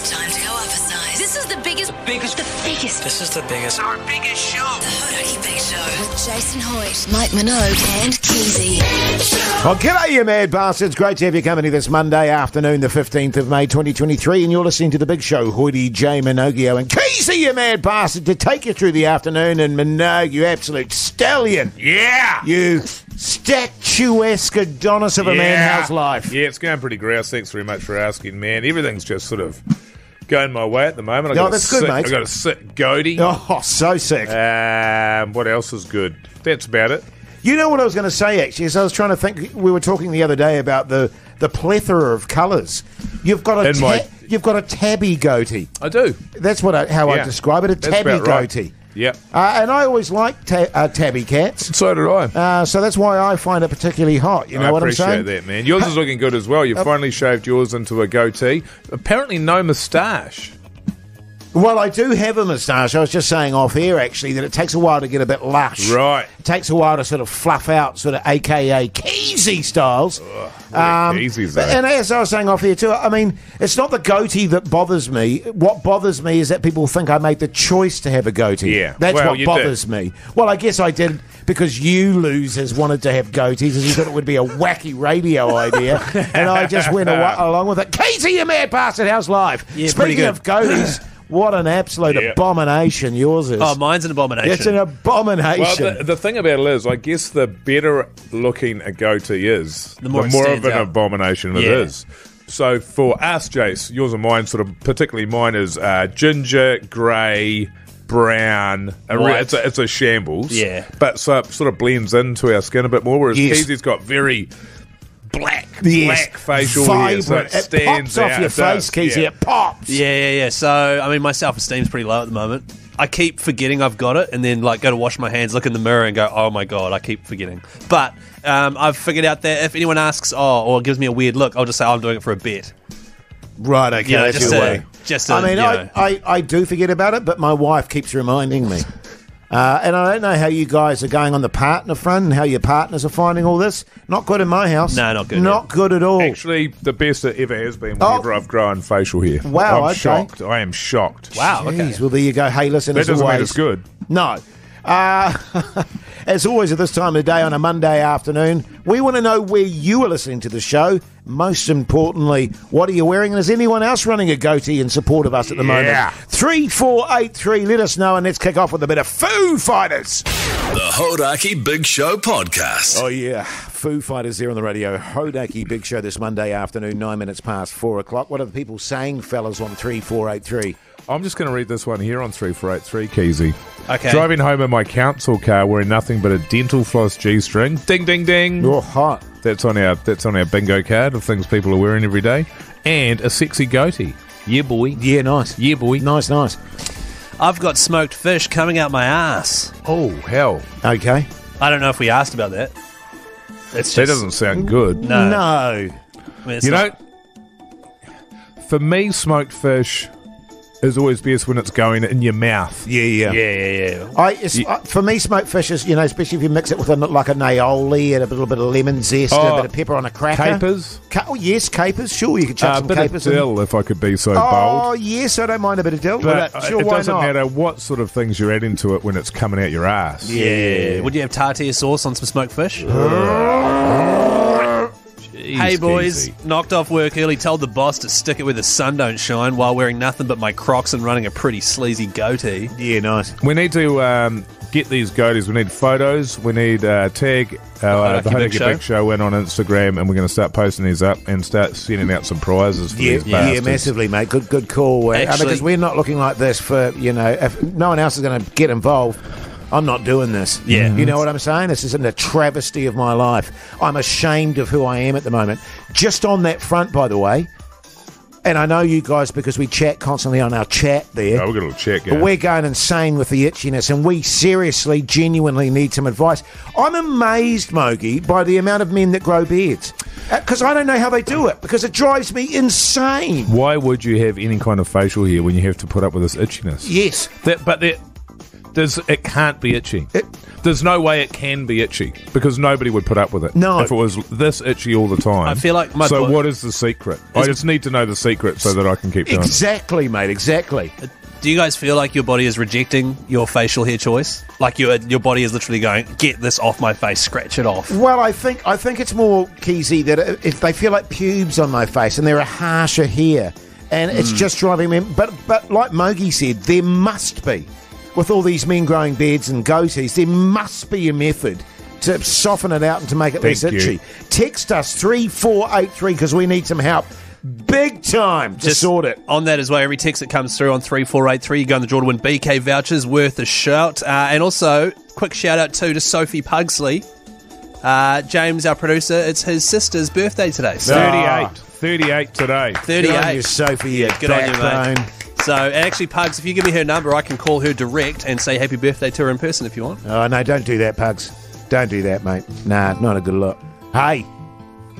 Time to go up a size. This is the biggest. This is the biggest. Our biggest show. The Hodaki Big Show. With Jason Hoyt, Mike Minogue and Keyzie. Well, g'day, you mad bastards. Great to have you company this Monday afternoon, the 15th of May, 2023, and you're listening to The Big Show. Hoyty, J, Minogue and Keyzie, you mad bastard, to take you through the afternoon. And Minogue, you absolute stallion. Yeah! You statuesque Adonis of a man. How's life? Yeah, it's going pretty grouse. Thanks very much for asking, man. Everything's just sort of going my way at the moment. That's good, mate. I've got a sick goatee. Oh, so sick. What else is good? That's about it. You know what I was going to say, actually, is I was trying to think, we were talking the other day about the plethora of colours. You've got a tabby goatee. I do. That's how I describe it, tabby about right. goatee. Yep. And I always liked tabby cats. So did I. So that's why I find it particularly hot. You know what I'm saying? I appreciate that, man. Yours is looking good as well. You've finally shaved yours into a goatee. Apparently no moustache. Well, I do have a moustache. I was just saying off air, actually, that it takes a while to get a bit lush. Right. It takes a while to sort of fluff out, sort of AKA Keyzie styles. Keyzie's and as I was saying off air too, I mean, it's not the goatee that bothers me. What bothers me is that people think I made the choice to have a goatee. Yeah. That's Well, what you bothers me. Well, I guess I did because you losers wanted to have goatees and you thought it would be a wacky radio idea. And I just went along with it. Keyzie, you mad bastard, how's life? Yeah, Speaking of goatees... What an absolute abomination yours is. Oh, mine's an abomination. It's an abomination. Well, the thing about it is, I guess the better looking a goatee is, the more of an abomination it is. So for us, Jase, yours and mine, particularly mine is ginger, grey, brown. It's a shambles. Yeah. But so it sort of blends into our skin a bit more, whereas Keyzie's got very... black facial hair, so it stands pops off your face, Keyzie. It pops. Yeah. So, I mean, my self-esteem's pretty low at the moment. I keep forgetting I've got it and then, go to wash my hands, look in the mirror and go, oh, my God, I keep forgetting. But I've figured out that if anyone asks, or gives me a weird look, I'll just say, I'm doing it for a bit. Right, okay, that's your way. I do forget about it, but my wife keeps reminding me. And I don't know how you guys are going on the partner front and how your partners are finding all this. Not good in my house. No, not good. Not good at all. Actually, the best it ever has been whenever I've grown facial hair. Wow, I'm shocked. I am shocked. Wow, okay. Well, there you go. Hey, listen, that doesn't mean it's good. No. As always at this time of the day on a Monday afternoon, we want to know where you are listening to the show. Most importantly, what are you wearing? And is anyone else running a goatee in support of us at the moment? 3483, let us know, and let's kick off with a bit of Foo Fighters. The Hodaki Big Show podcast. Oh, yeah. Foo Fighters there on the radio. Hodaki Big Show this Monday afternoon, 9 minutes past 4 o'clock. What are the people saying, fellas, on 3483? I'm just going to read this one here on 3483, Keyzie. Okay. Driving home in my council car wearing nothing but a dental floss G-string. Ding, ding, ding. You're hot. That's on our bingo card of things people are wearing every day. And a sexy goatee. Yeah, boy. Yeah, nice. Yeah, boy. Nice. I've got smoked fish coming out my ass. Oh, hell. Okay. I don't know if we asked about that. That doesn't sound good. No. I mean, for me, smoked fish is always best when it's going in your mouth. Yeah. For me, smoked fish is, especially if you mix it with like a aioli and a little bit of lemon zest and a bit of pepper on a cracker. Capers? Yes, capers. Sure, you could chuck some capers in. A bit of dill, if I could be so bold. Oh, yes, I don't mind a bit of dill. But sure, it why doesn't not? matter what sort of things you're adding to it when it's coming out your ass. Yeah. Would you have tartare sauce on some smoked fish? Hey boys, Keyzie. Knocked off work early, told the boss to stick it where the sun don't shine while wearing nothing but my Crocs and running a pretty sleazy goatee. Yeah, nice. We need to get these goatees. We need photos. We need tag the Hodaki Big Show in on Instagram, and we're going to start posting these up and start sending out some prizes for these bastards. Yeah, massively, mate. Good call. Because we're not looking like this for, if no one else is going to get involved, I'm not doing this. Yeah. You know what I'm saying? This isn't a travesty of my life. I'm ashamed of who I am at the moment. Just on that front, by the way, and I know you guys because we chat constantly on our chat there. Oh, we've got a little chat going. But we're going insane with the itchiness, and we seriously, genuinely need some advice. I'm amazed, Mogi, by the amount of men that grow beards. Because I don't know how they do it, because it drives me insane. Why would you have any kind of facial hair when you have to put up with this itchiness? Yes. It can't be itchy. There's no way it can be itchy because nobody would put up with it. No. If it was this itchy all the time. I feel like my So what is the secret? I just need to know the secret so that I can keep doing it. Exactly, mate, exactly. Do you guys feel like your body is rejecting your facial hair choice? Like your body is literally going, get this off my face, scratch it off. Well, I think it's more, Keyzie, that if they feel like pubes on my face and they're a harsher hair, and it's just driving me. But like Mogi said, there must be, with all these men growing beards and goatees, there must be a method to soften it out and to make it less itchy. Text us 3483 because we need some help. Big time to sort it. On that as well, every text that comes through on 3483, you go in the draw to win BK vouchers, worth a shout. And also, quick shout out too to Sophie Pugsley. James, our producer, it's his sister's birthday today. So 38 today. 38. Good on you, Sophie. Yeah, good on you, mate. So, actually, Pugs, if you give me her number, I can call her direct and say happy birthday to her in person if you want. Oh, no, don't do that, Pugs. Don't do that, mate. Nah, not a good look. Hey,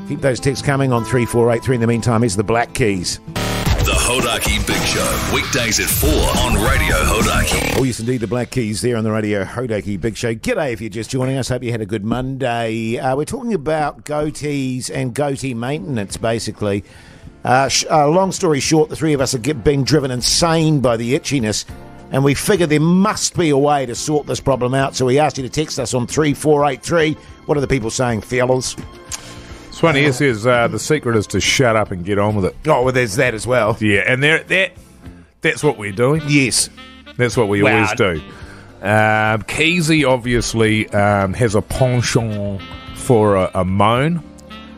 keep those texts coming on 3483. In the meantime, here's the Black Keys. The Hodaki Big Show, weekdays at 4 on Radio Hodaki. Oh, yes, indeed, the Black Keys there on the Radio Hodaki Big Show. G'day if you're just joining us. Hope you had a good Monday. We're talking about goatees and goatee maintenance, basically. Long story short, the three of us are being driven insane by the itchiness, and we figured there must be a way to sort this problem out, so we asked you to text us on 3483. What are the people saying, fellas? This one here says the secret is to shut up and get on with it. Oh, well, there's that as well. Yeah, and that's what we're doing. Yes. That's what we always do. Keyzie obviously has a penchant for a moan.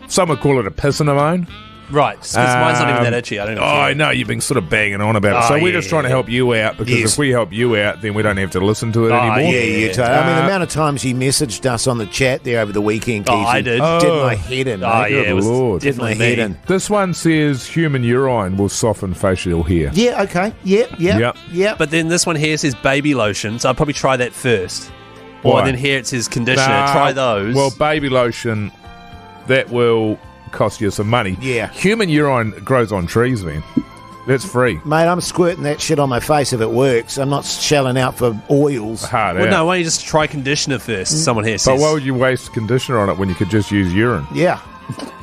Some would call it a piss and a moan. Right, because mine's not even that itchy. I don't know. I know, you've been sort of banging on about it. So we're just trying to help you out, because if we help you out, then we don't have to listen to it anymore. I mean, the amount of times you messaged us on the chat there over the weekend, Keyzie, I did. Did my head in, mate. It was Lord. Did my head in. This one says human urine will soften facial hair. Yeah, okay. Yep. But then this one here says baby lotion, so I'll probably try that first. Or Why? then here it says conditioner. Try those. Well, baby lotion, that will cost you some money. Yeah. Human urine grows on trees, man. That's free. Mate, I'm squirting that shit on my face if it works. I'm not shelling out for oils. Hard Well, out. no, why don't you just try conditioner first? Someone here But says. why would you waste conditioner on it when you could just use urine? Yeah.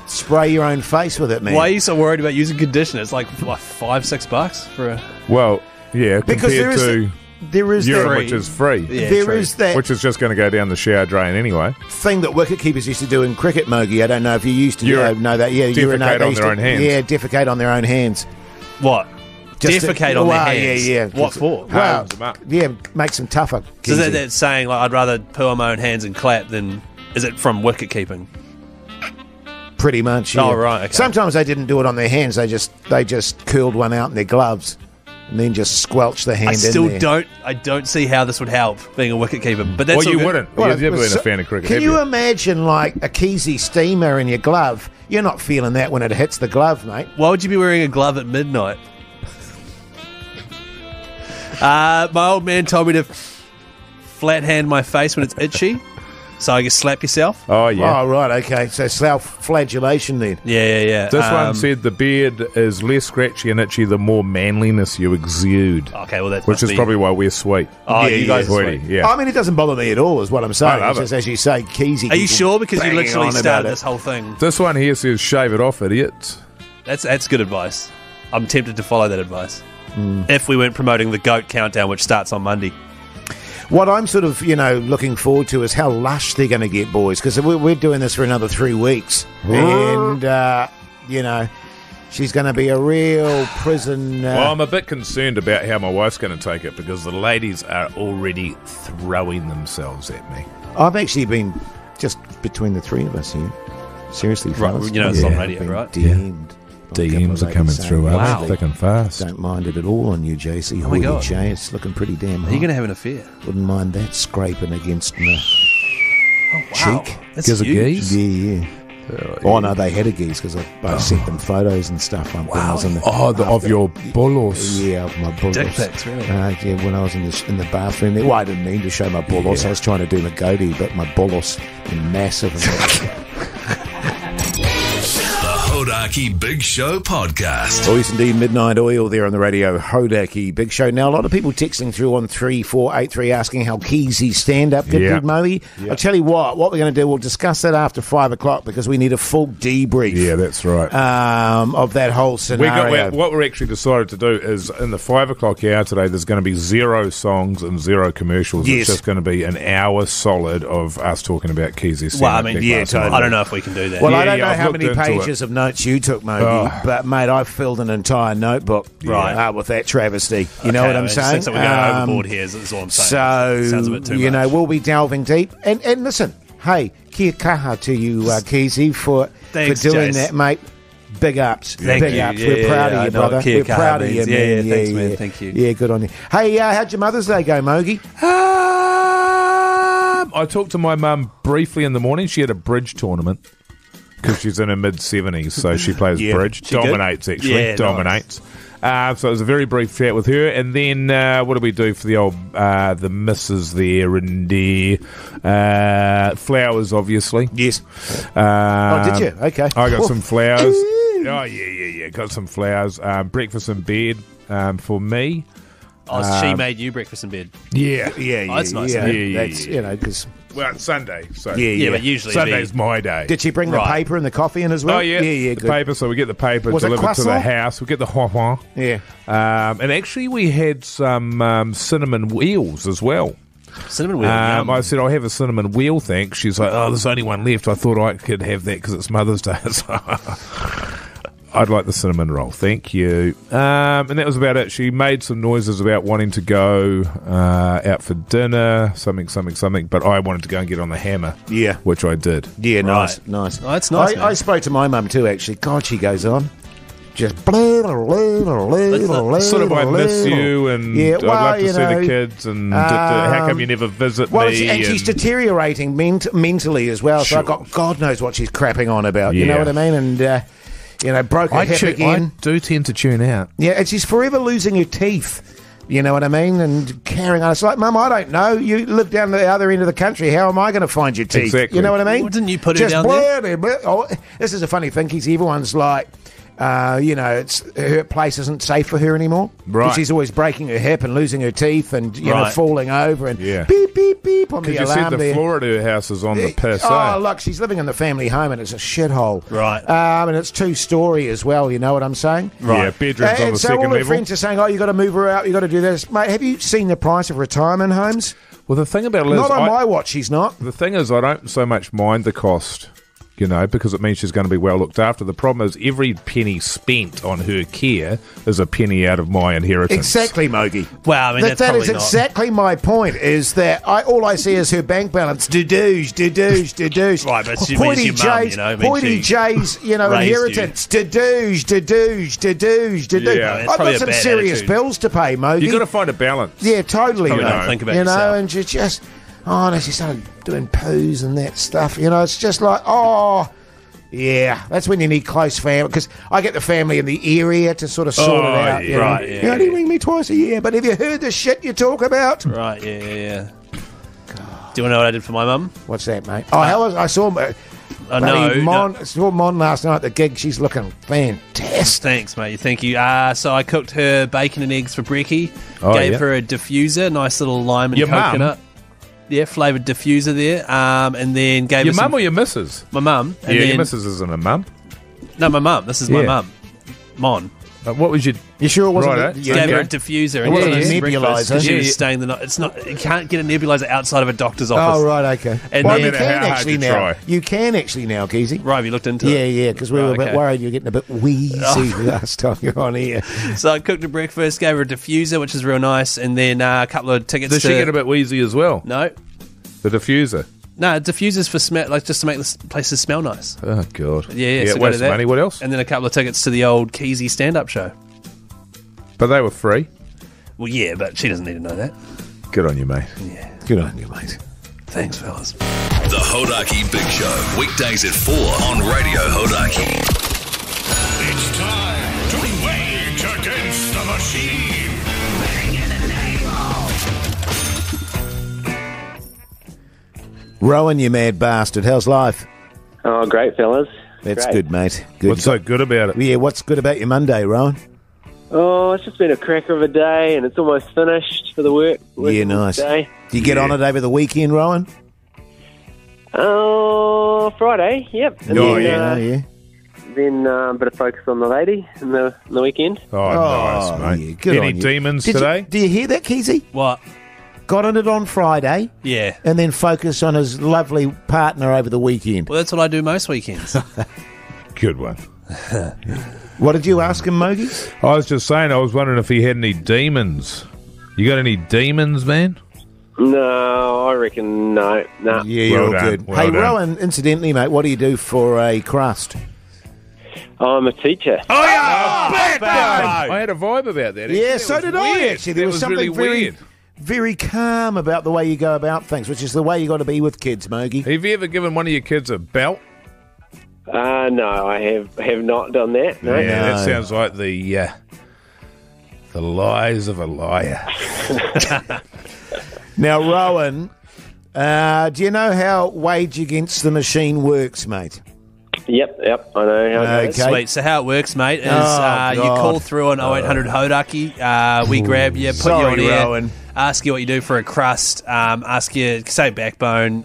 Spray your own face with it, man. Why are you so worried about using conditioner? It's like what, $5-6 for a. Well, yeah, Because compared there is urine, that, which is free. Yeah, there true. is that Which is just going to go down the shower drain anyway. thing that wicketkeepers used to do in cricket, Mogi. I don't know if you used to know that. Yeah, defecate urinate. They on used their own hands. Yeah, defecate on their own hands. What? Just Defecate on their hands? Yeah. What for? Well, Hardens them up. yeah, makes them tougher. So Keyzie. that's saying like I'd rather poo on my own hands and clap than. Is it from wicket keeping? Pretty much. Yeah. Oh, right, okay. Sometimes they didn't do it on their hands. They just curled one out in their gloves and then just squelched the hand I still in there. don't see how this would help being a wicket keeper. But that's Well, all you good. wouldn't. Well, You've never been so- a fan of cricket, Can have you you? imagine like a Keyzie steamer in your glove? You're not feeling that when it hits the glove, mate. Why would you be wearing a glove at midnight? My old man told me to flat hand my face when it's itchy, so I can slap yourself. Oh, yeah. Oh, right, okay. So self-flagellation then. Yeah. This one said the beard is less scratchy and itchy the more manliness you exude. Okay, well, that Which must is be- probably why we're sweet. Oh, Yeah, you guys are Sweetie, sweet. yeah. I mean, it doesn't bother me at all, is what I'm saying. I love It's just, it. as you say, Keyzie. Are you people sure? Because you banging literally on about started it. this whole thing. This one here says shave it off, idiots. That's good advice. I'm tempted to follow that advice. If we weren't promoting the GOAT countdown, which starts on Monday. What I'm sort of, looking forward to is how lush they're going to get, boys, because we're doing this for another 3 weeks. And, she's going to be a real prison... Well, I'm a bit concerned about how my wife's going to take it because the ladies are already throwing themselves at me. I've actually been just between the three of us here. Seriously, Right, fellas. it's on radio, I've been right? DM'd. DMs are coming through, Wow. thick and fast. Don't mind it at all on you, Jase. Oh my God. Jay, it's looking pretty damn hot. Are you going to have an affair? Wouldn't mind that scraping against my Oh, wow. cheek. That's Gives a huge. geese? Yeah. Oh, no, they had a geese because I sent them photos and stuff. When I was in the, Of your bolos. Yeah, of my bullos. Dick pics, really? Yeah, when I was in the bathroom there. Well, I didn't mean to show my bullos. I was trying to do my goatee, but my bullos were massive. The Hodaki Big Show podcast. Boys indeed, Midnight Oil there on the radio, Hodaki Big Show. Now, a lot of people texting through on 3483 asking how Keyzie stand-up did, Moe. I'll tell you what we're going to do, we'll discuss that after 5 o'clock because we need a full debrief. Yeah, that's right. Of that whole scenario. What we're actually decided to do is in the 5 o'clock hour today, there's going to be 0 songs and 0 commercials. Yes. It's just going to be an hour solid of us talking about Keyzie stand-up. Well, I mean, totally. I don't know if we can do that. Well, I don't know I've how looked many into pages of notes you took, Moe, but, mate, I filled an entire notebook with that travesty. You know what I'm saying? So we're going overboard here, is all I'm saying. So, Sounds a bit too much. we'll be delving deep. And listen, hey, kia kaha to you, Keyzie, for doing Jase. that, mate. Big ups. Thank Big you. ups. Yeah, We're proud of you, brother. We're proud of you, man. Yeah, thanks, man. Thank you. Yeah, good on you. Hey, how'd your Mother's Day go, Mogi? I talked to my mum briefly in the morning. She had a bridge tournament because she's in her mid-70s, so she plays bridge. Dominates, good? Actually. Yeah, dominates. Nice. So it was a very brief chat with her. And then what did we do for the old the missus there? And flowers, obviously. Yes. Did you? Okay. I got some flowers. Oh, yeah. Got some flowers. Breakfast in bed for me. Oh, she made you breakfast in bed. Yeah. Oh, that's nice. Yeah. That's, because... Well, it's Sunday, so... Yeah, but usually... Sunday's my day. Did she bring the paper and the coffee in as well? Oh, yeah. Yeah, the good. paper, so we get the paper Was it delivered to the croissant? house. We get the hua. Yeah. And actually, we had some cinnamon wheels as well. Cinnamon wheel. Yum. I said, I'll have a cinnamon wheel, thanks. She's like, oh, there's only one left. I thought I could have that because it's Mother's Day. So I'd like the cinnamon roll, thank you. And that was about it. She made some noises about wanting to go out for dinner, something, but I wanted to go and get on the hammer. Yeah. Which I did. Yeah, nice. Oh, that's nice, I spoke to my mum too, actually. God, she goes on. Just sort of I miss you and I'd love to see the kids and how come you never visit me? And she's deteriorating mentally as well, so God knows what she's crapping on about. You know what I mean? And broke her hip again. I do tend to tune out. Yeah, and she's forever losing her teeth. You know what I mean? And carrying on. It's like, Mum, I don't know. You live down the other end of the country. How am I going to find your teeth? Exactly. You know what I mean? Well, didn't you put her down there? Oh, this is a funny thing, Keyzie. Everyone's like... it's her place isn't safe for her anymore. Right. She's always breaking her hip and losing her teeth and falling over and beep beep beep on the alarm. Because you said the there. floor at her house is on the piss. Oh, look, she's living in the family home and it's a shithole. Right. And it's 2-story as well. You know what I'm saying? Right. Yeah, bedrooms on the so second all her level. friends are saying, "Oh, you got to move her out. You got to do this, mate." Have you seen the price of retirement homes? Well, the thing about it is, not on my watch. She's not. The thing is, I don't so much mind the cost. Because it means she's going to be well looked after. The problem is every penny spent on her care is a penny out of my inheritance. Exactly, Mogi. Well, I mean, that is exactly my point, is that all I see is her bank balance. Do-doos. Right, but she means your mum, Pointy J's, inheritance. Do-doos. Yeah, I've got some serious bills to pay, Mogi. You've got to find a balance. Yeah, totally. Don't think about yourself. And she just... Oh, no, she started doing poos and that stuff. It's just like, yeah, that's when you need close family. Because I get the family in the area to sort of sort it out. Yeah, right, yeah. You only ring me twice a year, but have you heard the shit you talk about? Right, yeah. God. Do you want to know what I did for my mum? What's that, mate? I saw... I saw Mon last night at the gig. She's looking fantastic. Thanks, mate. Thank you. So I cooked her bacon and eggs for brekkie. Gave her a diffuser, nice little lime and coconut. Mum? Yeah, flavoured diffuser there. And then gave your her mum or your missus? My mum. Your missus isn't a mum. No, my mum. This is my mum. Mon. What was your... You sure it wasn't... Right, Gave her a diffuser. And it wasn't a nebulizer. She was staying the night. It's not... You can't get a nebulizer outside of a doctor's office. Oh, right, okay. And well, then, you can how actually hard you now. try. You can actually now, Keyzie. Right, have you looked into it? Yeah, because we were a bit worried you were getting a bit wheezy last time you were on here. So I cooked her breakfast, gave her a diffuser, which is real nice, and then a couple of tickets Does she get a bit wheezy as well? No. The diffuser? No, diffusers for smell, just to make the places smell nice. Oh, God. Yeah, so waste money. What else? And then a couple of tickets to the old Keyzie stand-up show. But they were free. Well, yeah, but she doesn't need to know that. Good on you, mate. Yeah. Good on you, mate. Thanks, fellas. The Hodaki Big Show, weekdays at 4 on Radio Hodaki. It's time to wage against the machine. Rowan, you mad bastard. How's life? Oh, great, fellas. That's Great. good, mate. Good. What's so good about it? Yeah, what's good about your Monday, Rowan? Oh, it's just been a cracker of a day, and it's almost finished for the work. Yeah, nice. Day. Do you get on it over the weekend, Rowan? Oh, Friday, yep. And yeah. Then a bit of focus on the lady in the weekend. Oh, nice, mate. yeah, good Any on you. demons Did you- today? do you hear that, Keyzie? What? Got on it on Friday Yeah. and then focus on his lovely partner over the weekend. Well, that's what I do most weekends. Good one. What did you ask him, Mogi? I was just saying, I was wondering if he had any demons. You got any demons, man? No, I reckon no. Yeah, you're Well all done, good. well Hey, done. Rowan, incidentally, mate, what do you do for a crust? I'm a teacher. Oh, yeah! I had a vibe about that. Yeah, That so was did I, weird. actually. There That was something really very, weird. very calm about the way you go about things, which is the way you got to be with kids, Mogi. Have you ever given one of your kids a belt? No, I have not done that. No. Yeah, that No. sounds like the lies of a liar. Now, Rowan, do you know how Wage Against the Machine works, mate? Yep, I know how it goes. Okay. Sweet. So how it works, mate, is you God. call through on 0800 Hodaki. We grab you, put Sorry, you on air, Rowan. ask you what you do for a crust, ask you, say backbone,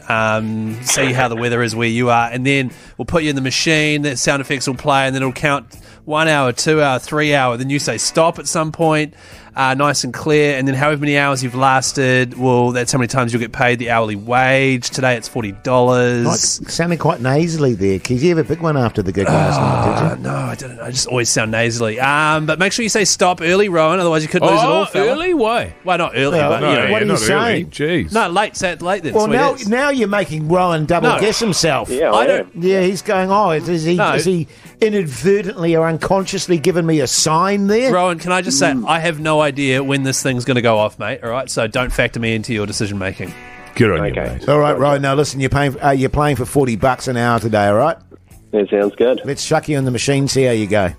see how the weather is where you are, and then we'll put you in the machine, the sound effects will play, and then it'll count 1 hour, 2 hour, 3 hour, then you say stop at some point, nice and clear, and then however many hours you've lasted, well, that's how many times you'll get paid the hourly wage. Today it's $40. Like, sounding quite nasally there, Keith. You have a big one after the gig last night, did you? No, I didn't. I just always sound nasally. But make sure you say stop early, Rowan, otherwise you could lose it all, fella. Early? Why? Well, not early, Well, but, no, you know. what are you not saying? Early. Jeez. No, late. Say it late then. Well, That's what it is. now you're making Rowan double No. guess himself. Yeah, I I don't- am. Yeah, he's going, is he inadvertently or unconsciously giving me a sign there? Rowan, can I just say, I have no idea when this thing's going to go off, mate, all right? So don't factor me into your decision making. Good on you, Okay. mate. All right, Rowan, now listen, you're playing for $40 an hour today, all right? That sounds good. Let's chuck you in the machine, see how you go.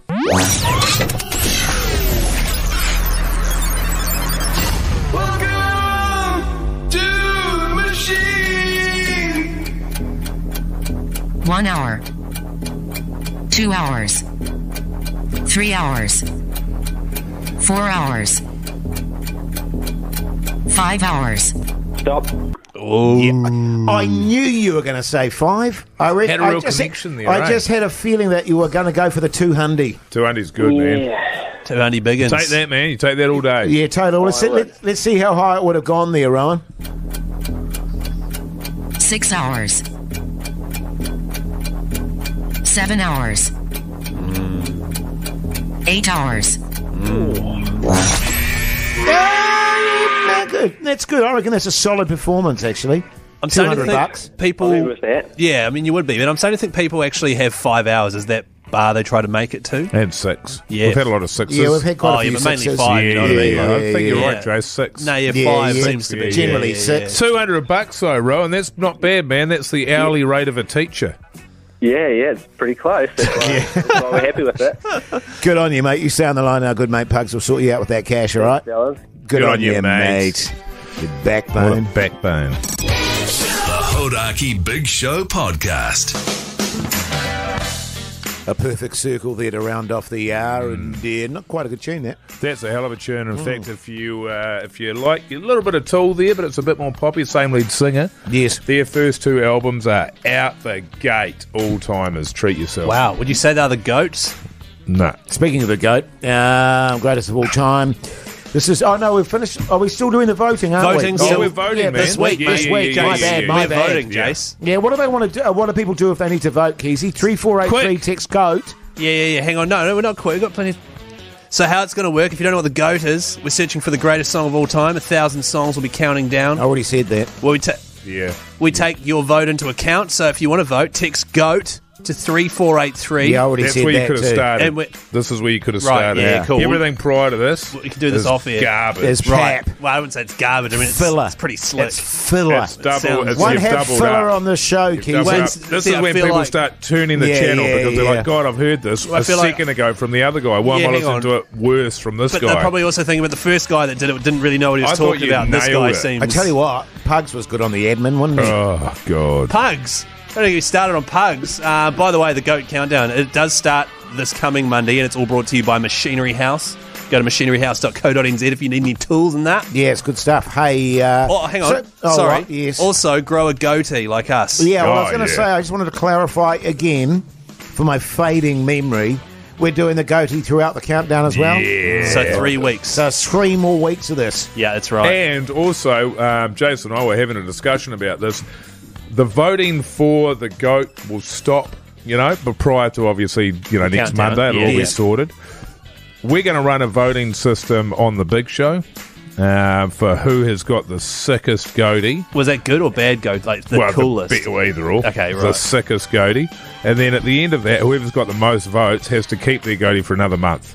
Welcome to the machine. 1 hour, 2 hours, 3 hours, 4 hours, 5 hours. Stop. I knew you were going to say 5. I Had a real connection there, I eh? just had a feeling that you were going to go for the 200. 200's good, man. Yeah. 200 biggins. Take that, man. You take that all day. Yeah, total. Let's see how high it would have gone there, Rowan. 6 hours, 7 hours, 8 hours. Good. That's good. I reckon that's a solid performance, actually. I'm starting to $200. think people... I'll be with that. Yeah, I mean, you would be, but I'm starting to think people actually have 5 hours. Is that bar they try to make it to? And 6. Yeah. We've had a lot of 6s. Yeah, we've had quite Oh, a yeah, few but mainly sixes. 5, you know what I mean? I think you're Yeah. right, Jase. 6. No, yeah, Yeah, 5 yeah. seems to be. Generally yeah, 6. $200 though, Rowan. That's not bad, man. That's the hourly rate of a teacher. Yeah, it's pretty close. That's why we're happy with it. Good on you, mate. You stay on the line now. Good mate Pugs will sort you out with that cash, all right? Fellas. Good on you, mate. Good backbone. Backbone. The Hodaki Big Show Podcast. A perfect circle there to round off the hour, and not quite a good tune, that. That's a hell of a tune. In fact, if you like a little bit of Tool there, but it's a bit more poppy, same lead singer. Yes. Their first 2 albums are out the gate. All-timers. Treat yourself. Wow, would you say they're the goats? No. Speaking of the GOAT, greatest of all time. This is. Oh no, we've finished. Are we still doing the voting? Aren't Voting we? still. we're voting, yeah, man. This week, Yeah, this yeah, week. yeah, My yeah, bad, yeah. my We're bad. voting, Yeah. Jase. Yeah, what do they want to do? What do people do if they need to vote, Keyzie? 3483 Quick. text GOAT. Yeah. Hang on. No, we're not quick. We've got plenty. So how it's going to work, if you don't know what the GOAT is, we're searching for the greatest song of all time. 1,000 songs will be counting down. I already said that. Well, Yeah. we take your vote into account. So if you want to vote, text GOAT to 3483. Yeah, I already That's said where you that could have too. started. And we- This is where you could have Right, started. yeah, cool. Everything prior to this, We can do this is off air. garbage. There's Right. pap. Well, I wouldn't say it's garbage. I mean, Filler. it's pretty slick. It's filler. It's double. sounds- It's Won't you've have doubled filler up. on the show, You've doubled Keyzie. up. Well, This see, is I when feel people like- start tuning the Yeah, channel yeah, because they're yeah. like, God, I've heard this Well, I a feel like- second ago from the other guy. Why am Yeah, I hang listening on. to it worse from this But guy? they're probably also thinking about the first guy that did it didn't really know what he was I thought talking you about. And this nailed guy it. seems... I tell you what, Pugs was good on the admin, wasn't he? Oh, God. Pugs. Don't get started on pugs. By the way, the Goat Countdown, it does start this coming Monday, and it's all brought to you by Machinery House. Go to machineryhouse.co.nz if you need any tools and that. Yeah, it's good stuff. Hey, hang on. Sorry. Right, yes. Also, grow a goatee like us. Yeah, well, I was going to say, I just wanted to clarify again, for my fading memory, we're doing the goatee throughout the countdown as well. Yeah. So 3 weeks. So 3 more weeks of this. Yeah, that's right. And also, Jason and I were having a discussion about this. The voting for the goat will stop, but prior to obviously, next countdown. Monday, it'll all be sorted. We're going to run a voting system on the Big Show for who has got the sickest goatee. Was that good or bad goat? Like the coolest? Either or. Okay, right. The sickest goatee. And then at the end of that, whoever's got the most votes has to keep their goatee for another month.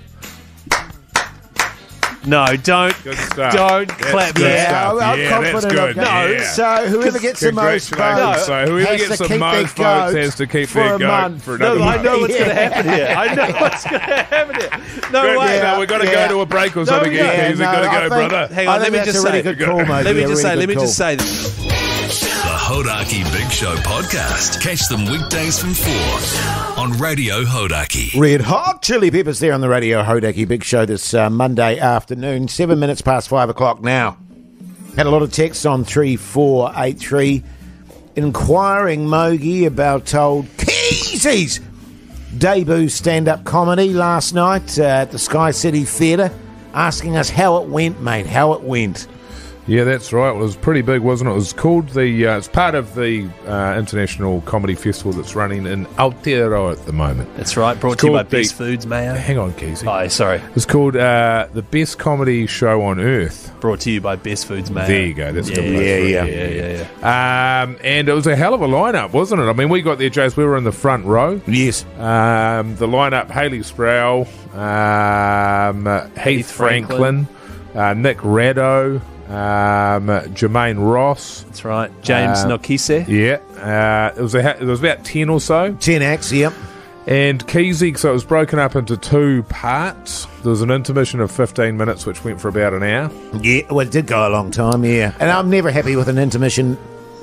No, don't clap good that. stuff. I'm Yeah, confident that's good. of that. Yeah. So whoever gets the most votes, So whoever has gets to the keep most their votes goat has to keep for their a goat month. for another No, month. I know what's going to happen here. I know what's going to happen here. No Good. way. No, we've got to go to a break or something. yeah, Keys. We've got to go, brother. Hang on, let me that's just a really say. good call, mate. Let me Yeah, just say. really Let me good just say. The Hodaki Big Show podcast. Catch them weekdays from 4 on Radio Hodaki. Red Hot Chili Peppers there on the Radio Hodaki Big Show this Monday afternoon, 7 minutes past 5 o'clock now. Had a lot of texts on 3483 inquiring Mogi about old Keyzie's debut stand-up comedy last night at the Sky City Theatre, asking us how it went, mate, how it went. Yeah, that's right. It was pretty big, wasn't it? It was called it's part of the International Comedy Festival that's running in Aotearoa at the moment. That's right. Brought to you by Best Foods, Mayo. Hang on, Keyzie. Oh, sorry. It's called the Best Comedy Show on Earth. Brought to you by Best Foods, Mayo. There you go. That's a good place for it. Yeah. And it was a hell of a lineup, wasn't it? I mean, we got there, Jase. We were in the front row. Yes. The lineup: Hayley Sproul, Heath Franklin, Nick Raddo, Jermaine Ross. That's right. James Nokise. Yeah. It was about 10 or so. 10 acts, yep. And Keyzie, so it was broken up into 2 parts. There was an intermission of 15 minutes, which went for about an hour. Yeah, well, it did go a long time, yeah. And I'm never happy with an intermission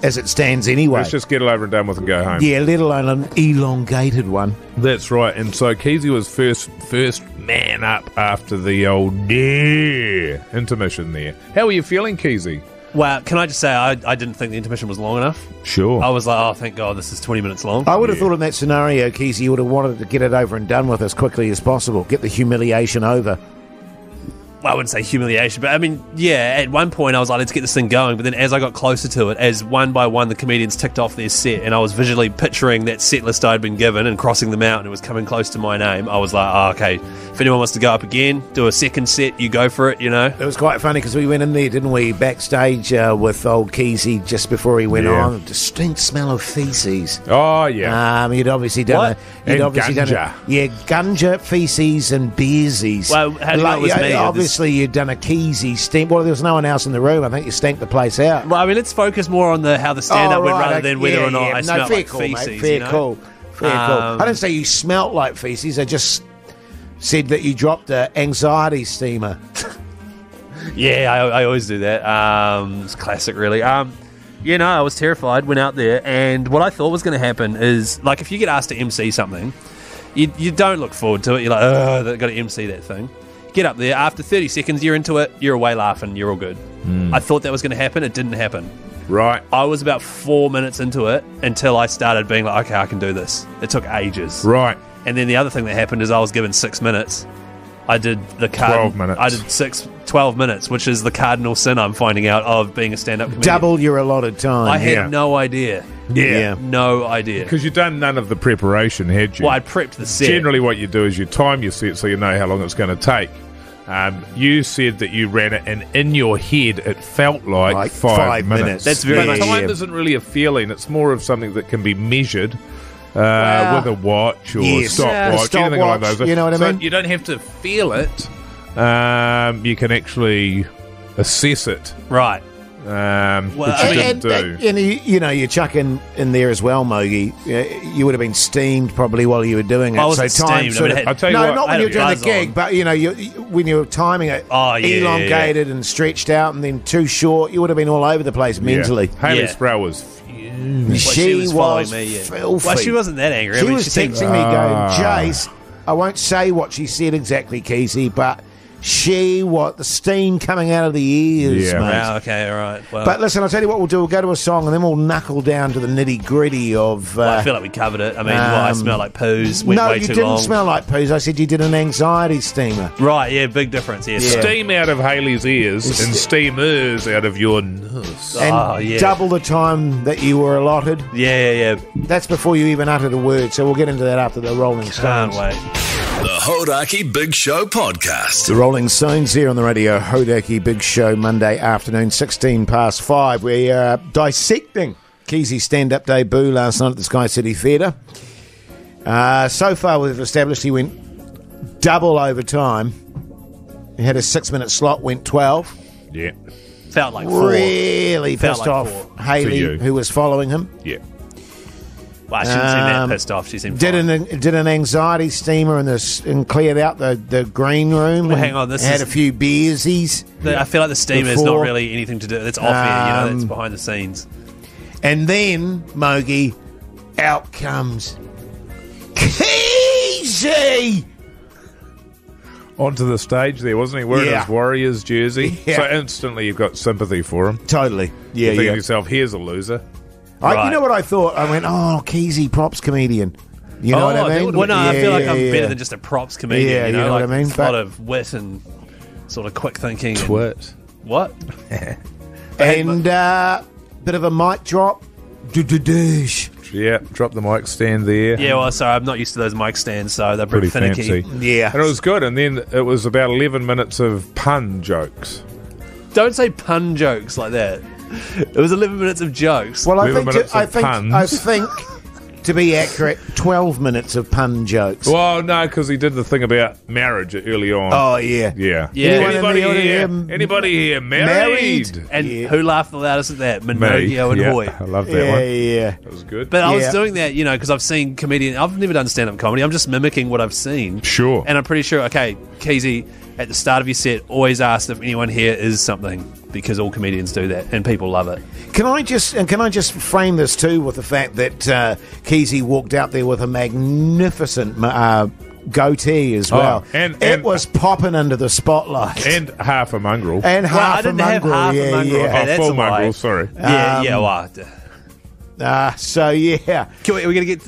as it stands anyway. Let's just get it over and done with and go home. Yeah, let alone an elongated one. That's right. And so Keyzie was first man up after the old intermission there. How were you feeling, Keyzie? Well, can I just say I didn't think the intermission was long enough. Sure. I was like, oh, thank God, this is 20 minutes long. I would have thought in that scenario, Keyzie, you would have wanted to get it over and done with as quickly as possible. Get the humiliation over. Well, I wouldn't say humiliation, but I mean, yeah, at one point I was like, let's get this thing going. But then as I got closer to it, as one by one the comedians ticked off their set, and I was visually picturing that set list I'd been given and crossing them out, and it was coming close to my name, I was like, oh, okay, if anyone wants to go up again, do a second set, you go for it, It was quite funny because we went in there, didn't we, backstage with old Keyzie just before he went on. A distinct smell of feces. Oh, yeah. You'd obviously done ganja, feces and beersies. Well, how do you know it was me? Obviously, you'd done a Keyzie stamp. Well, there was no one else in the room. I think you stamped the place out. Well, I mean, let's focus more on how the stand-up went rather than whether or not I smelled like cool, feces. Mate, fair call. I didn't say you smelt like feces. I just said that you dropped an anxiety steamer. Yeah, I always do that. It's classic, really. I was terrified, went out there, and what I thought was going to happen is, like, if you get asked to MC something, you don't look forward to it. You're like, oh, I've got to MC that thing. Get up there, after 30 seconds, you're into it, you're away laughing, you're all good. I thought that was going to happen, it didn't happen. Right. I was about 4 minutes into it until I started being like, okay, I can do this. It took ages. Right. And then the other thing that happened is I was given 6 minutes. I did the 12 minutes. I did 12 minutes, which is the cardinal sin I'm finding out of being a stand-up comedian. Double your allotted time. I had no idea. Yeah. No idea. Because you've done none of the preparation, had you? Well, I prepped the set. Generally what you do is you time your set so you know how long it's going to take. You said that you ran it, and in your head it felt like 5 minutes. That's very much. Time isn't really a feeling; it's more of something that can be measured with a watch or stopwatch, anything like those. You know what I mean? So you don't have to feel it; you can actually assess it. Right. Which you didn't do. And you chuck in there as well, Mogi. You would have been steamed probably while you were doing it. I wasn't steamed. I'll tell you what, not when you were doing the gig, but when you were timing it, elongated and stretched out, and then too short, you would have been all over the place mentally. Hayley Sproul was fuming. She was following was me, yeah. filthy. Well, she wasn't that angry. She I mean, was texting me going, Jase, I won't say what she said exactly, Keyzie, but the steam coming out of the ears, mate. Wow, okay, all right. Well, But listen, I'll tell you what we'll do. We'll go to a song and then we'll knuckle down to the nitty-gritty of... I feel like we covered it. I mean, I smell like poos. Went no, way you too didn't long. smell like poos. I said you did an anxiety steamer. Right, yeah, big difference. Yeah. Steam out of Hayley's ears and steamers out of your nose. And double the time that you were allotted. Yeah. That's before you even uttered a word, so we'll get into that after the Rolling Can't Stones. wait. The Hodaki Big Show podcast. The Rolling Stones here on the radio, Hodaki Big Show, Monday afternoon, 5:16. We are dissecting Keyzie's stand-up debut last night at the Sky City Theatre. So far we've established he went double overtime. He had a 6-minute slot, went 12. Yeah. Felt like 4. Really Felt pissed like off 4. For Hayley, you. who was following him. Yeah. Well, she didn't seem that pissed off. She seemed fine. Did an anxiety steamer and cleared out the green room. Well, and hang on, this had is- a few beersies. I feel like the steam is Before- not really anything to do. That's off air, that's behind the scenes. And then, Mogi, out comes Keyzie! Onto the stage there, wasn't he? Wearing Yeah. his Warriors jersey. Yeah. So instantly you've got sympathy for him. Totally. Yeah, You think yeah. to yourself, here's a loser. You know what I thought? I went, Keyzie, props comedian. You know what I mean? Well, no, I feel like I'm yeah. better than just a props comedian. Yeah, you know what I mean? A lot of wit and sort of quick thinking. Twit. What? And bit of a mic drop. Do-do-doosh. Yeah, drop the mic stand there. Yeah, well, sorry, I'm not used to those mic stands, so they're pretty finicky. fancy. Yeah. And it was good. And then it was about 11 minutes of pun jokes. Don't say pun jokes like that. It was 11 minutes of jokes. Well, I 11 think, minutes of I puns. think, to be accurate, 12 minutes of pun jokes. Well, no, because he did the thing about marriage early on. Oh, yeah. Yeah. Yeah. Anyone in Anybody the here? audience Anybody here married? and yeah. who laughed the loudest at that? Me. Minogio and Yeah, Hoy. I love that Yeah, one. yeah. That was good. But I was Yeah. doing that, because I've seen comedian. I've never done stand-up comedy. I'm just mimicking what I've seen. Sure. And I'm pretty sure. Okay, Keyzie, at the start of your set, always ask if anyone here is something, because all comedians do that, and people love it. Can I just frame this too with the fact that Keyzie walked out there with a magnificent goatee as well. and it was popping under the spotlight. And half a mongrel. And Well, half I didn't a have mongrel. half a mongrel. Yeah, Okay, that's full a lie. mongrel, sorry. So yeah, We're going to get.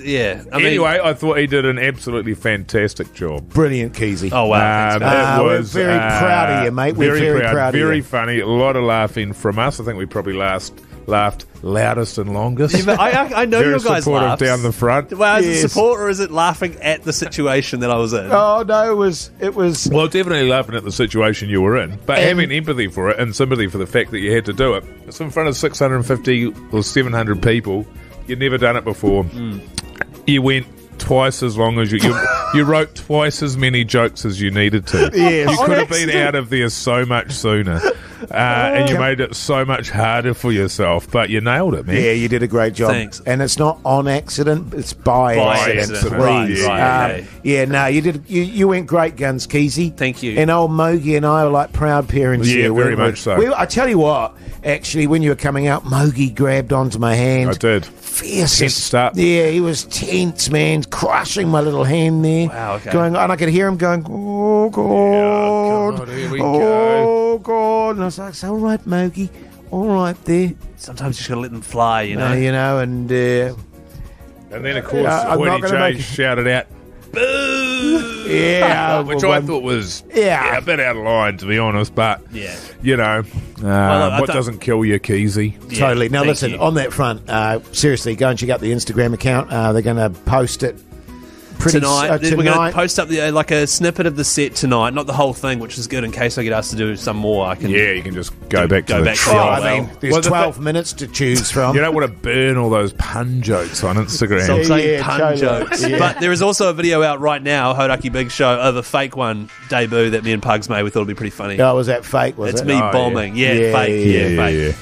I mean, Anyway, I thought he did an absolutely fantastic job. brilliant, Keyzie. Oh wow! Thanks, man. It We're was very proud of you, mate. We're very proud of you. Very funny. A lot of laughing from us. I think we probably laughed loudest and longest. Yeah, but I know Very your guys' supportive laughs. down the front. Well, is Yes. it support or is it laughing at the situation that I was in? Oh no, it was. Well, definitely laughing at the situation you were in, but having empathy for it and sympathy for the fact that you had to do it. It's in front of 650 or 700 people. You'd never done it before. You went twice as long as you wrote twice as many jokes as you needed to. Yes. You could have been out of there so much sooner, and you made it so much harder for yourself. But you nailed it, man. Yeah, you did a great job. Thanks. And it's not on accident; it's by accident. accident. Please. Right, okay. Yeah, no, you did. You went great guns, Keyzie. Thank you. And old Mogi and I were like proud parents. Yeah, here, very weren't we? much so. I tell you what, actually, when you were coming out, Mogi grabbed onto my hand. I did. Fiercest. Tensed up. Yeah, he was tense, man, crushing my little hand there. Wow, okay. Going, and I could hear him going, oh God, God, here we oh God, and I was like, it's all right, Mogi, all right there, Sometimes you just got to let them fly, and And then, of course, I'm not Hoity gonna Jase make- shouted out, "Boo!" yeah, Which well, I thought was Yeah. a bit out of line, to be honest. But Yeah. you know, I what thought- doesn't kill you, Keyzie? Yeah, totally. Now, thank listen, you. on that front, seriously, go and check out the Instagram account. They're going to post it Tonight, we're going to tonight. post up like a snippet of the set tonight, not the whole thing, which is good in case I get asked to do some more. I can. Yeah, you can just go back to go the back to Oh, the trial. old I mean, there's Well, the 12 minutes to choose from. You don't want to burn all those pun jokes on Instagram. Stop saying Yeah, pun totally. jokes. Yeah. But there is also a video out right now, Hodaki Big Show, of a fake one debut that me and Pugs made. We thought it'd be pretty funny. Oh, was that fake? Was It's it? me Oh, bombing. Yeah, Yeah, fake. yeah, Yeah, fake. yeah.